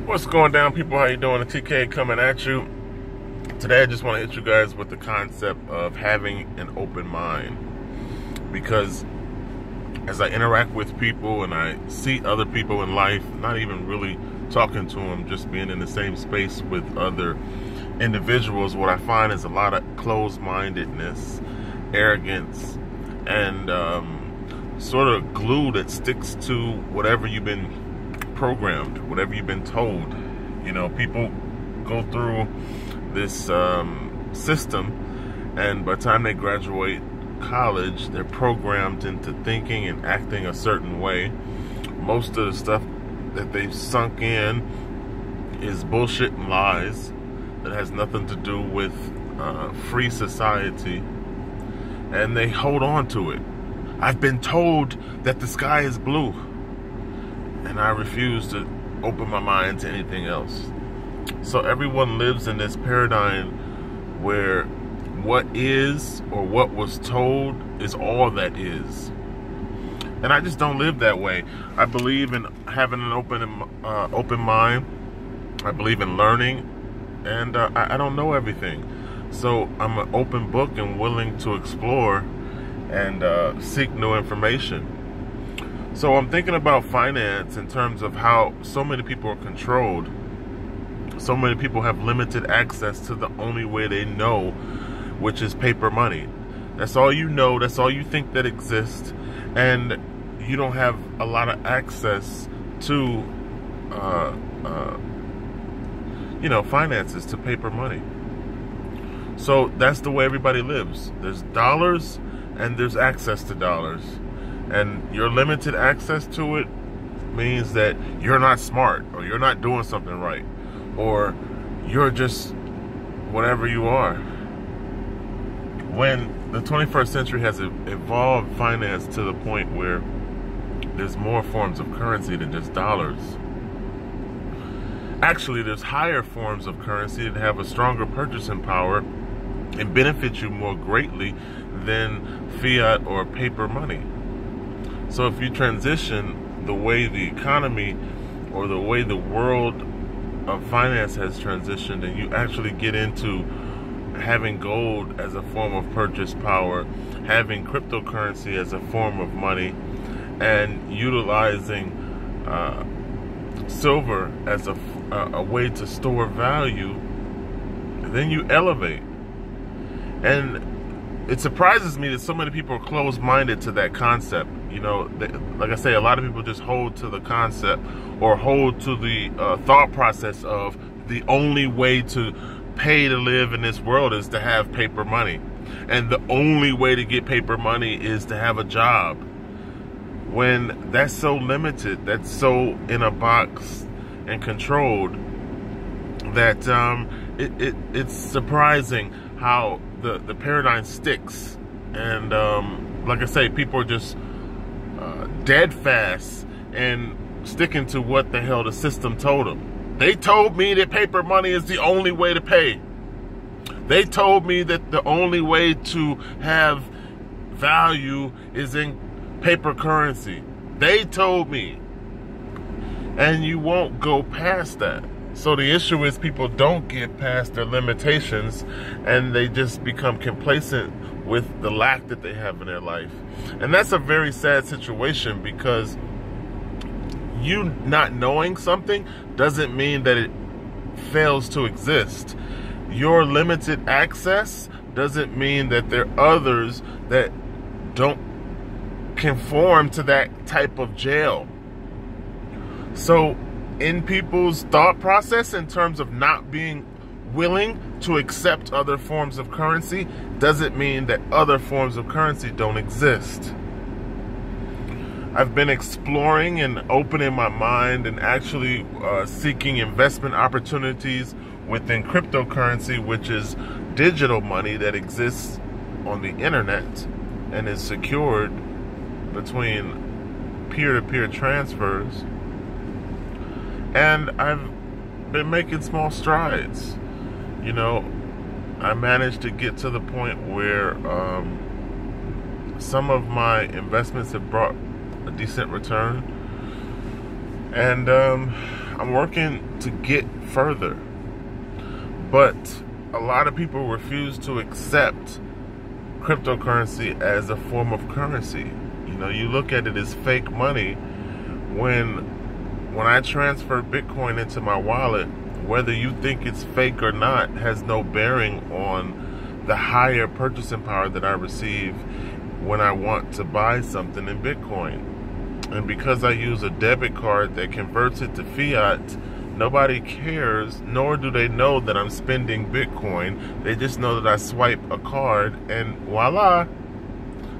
What's going down, people? How you doing? The TK coming at you. Today I just want to hit you guys with the concept of having an open mind, because as I interact with people and I see other people in life, not even really talking to them, just being in the same space with other individuals, what I find is a lot of closed-mindedness, arrogance, and sort of glue that sticks to whatever you've been programmed, whatever you've been told. You know, people go through this system, and by the time they graduate college, they're programmed into thinking and acting a certain way. Most of the stuff that they've sunk in is bullshit and lies that has nothing to do with free society, and they hold on to it. I've been told that the sky is blue, and I refuse to open my mind to anything else. So everyone lives in this paradigm where what is, or what was told, is all that is. And I just don't live that way. I believe in having an open mind. I believe in learning, and I don't know everything. So I'm an open book and willing to explore and seek new information. So I'm thinking about finance in terms of how so many people are controlled. So many people have limited access to the only way they know, which is paper money. That's all you know, that's all you think that exists, and you don't have a lot of access to finances, to paper money. So that's the way everybody lives. There's dollars and there's access to dollars. And your limited access to it means that you're not smart, or you're not doing something right, or you're just whatever you are. When the 21st century has evolved finance to the point where there's more forms of currency than just dollars. Actually, there's higher forms of currency that have a stronger purchasing power and benefit you more greatly than fiat or paper money. So if you transition the way the economy or the way the world of finance has transitioned, and you actually get into having gold as a form of purchase power, having cryptocurrency as a form of money, and utilizing silver as a way to store value, then you elevate. And it surprises me that so many people are closed-minded to that concept. You know, like I say, a lot of people just hold to the concept, or hold to the thought process of the only way to pay to live in this world is to have paper money. And the only way to get paper money is to have a job. When that's so limited, that's so in a box and controlled, that it's surprising how the paradigm sticks. And like I say, people are just dead fast and sticking to what the hell the system told them. They told me that paper money is the only way to pay. They told me that the only way to have value is in paper currency. They told me. And you won't go past that. So the issue is people don't get past their limitations, and they just become complacent with the lack that they have in their life. And that's a very sad situation, because you not knowing something doesn't mean that it fails to exist. Your limited access doesn't mean that there are others that don't conform to that type of jail. So in people's thought process, in terms of not being willing to accept other forms of currency, doesn't mean that other forms of currency don't exist. I've been exploring and opening my mind and actually seeking investment opportunities within cryptocurrency, which is digital money that exists on the internet and is secured between peer-to-peer transfers. And I've been making small strides. You know, I managed to get to the point where some of my investments have brought a decent return, And I'm working to get further. But a lot of people refuse to accept cryptocurrency as a form of currency. You know, you look at it as fake money. When I transfer Bitcoin into my wallet, whether you think it's fake or not has no bearing on the higher purchasing power that I receive when I want to buy something in Bitcoin. And because I use a debit card that converts it to fiat, nobody cares, nor do they know that I'm spending Bitcoin. They just know that I swipe a card and voila,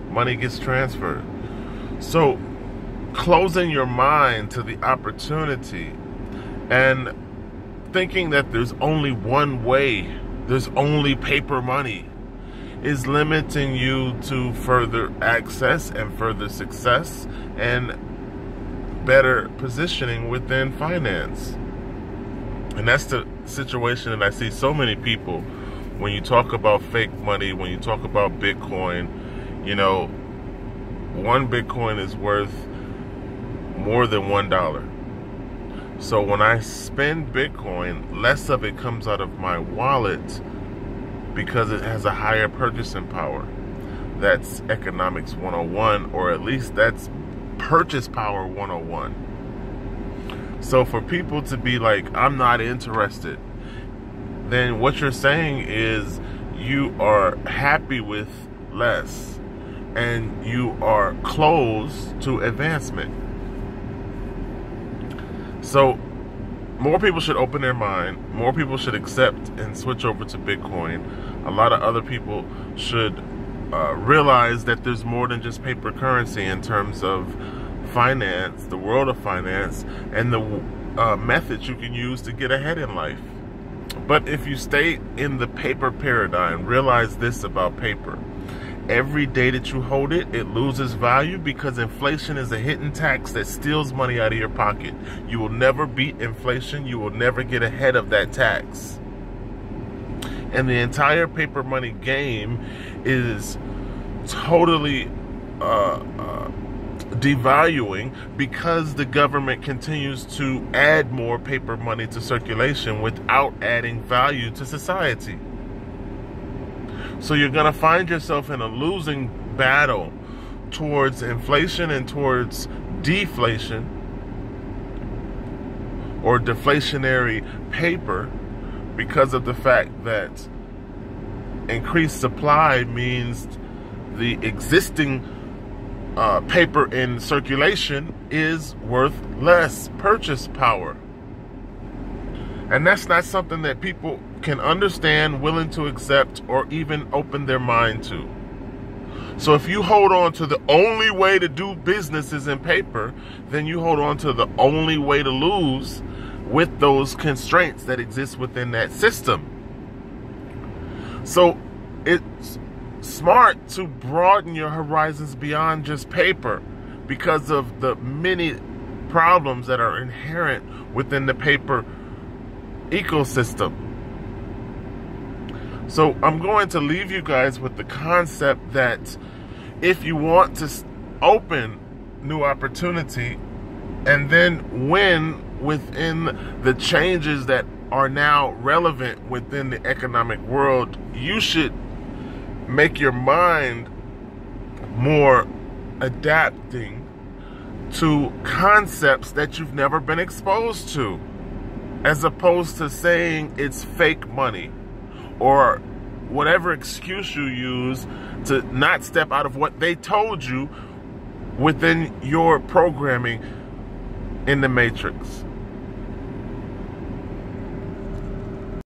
money gets transferred. So closing your mind to the opportunity and thinking that there's only one way, there's only paper money, is limiting you to further access and further success and better positioning within finance. And that's the situation that I see so many people when you talk about fake money, when you talk about Bitcoin. You know, one Bitcoin is worth more than $1. So when I spend Bitcoin, less of it comes out of my wallet because it has a higher purchasing power. That's economics 101, or at least that's purchase power 101. So for people to be like, I'm not interested, then what you're saying is you are happy with less and you are closed to advancement. So more people should open their mind. More people should accept and switch over to Bitcoin. A lot of other people should realize that there's more than just paper currency in terms of finance, the world of finance, and the methods you can use to get ahead in life. But if you stay in the paper paradigm, realize this about paper. Every day that you hold it, it loses value because inflation is a hidden tax that steals money out of your pocket. You will never beat inflation. You will never get ahead of that tax. And the entire paper money game is totally devaluing because the government continues to add more paper money to circulation without adding value to society. So you're going to find yourself in a losing battle towards inflation and towards deflation or deflationary paper, because of the fact that increased supply means the existing paper in circulation is worth less purchase power. And that's not something that people can understand, willing to accept, or even open their mind to. So if you hold on to the only way to do business is in paper, then you hold on to the only way to lose with those constraints that exist within that system. So it's smart to broaden your horizons beyond just paper because of the many problems that are inherent within the paper ecosystem. So I'm going to leave you guys with the concept that if you want to open new opportunity and then win within the changes that are now relevant within the economic world, you should make your mind more adapting to concepts that you've never been exposed to, as opposed to saying it's fake money or whatever excuse you use to not step out of what they told you within your programming in the matrix.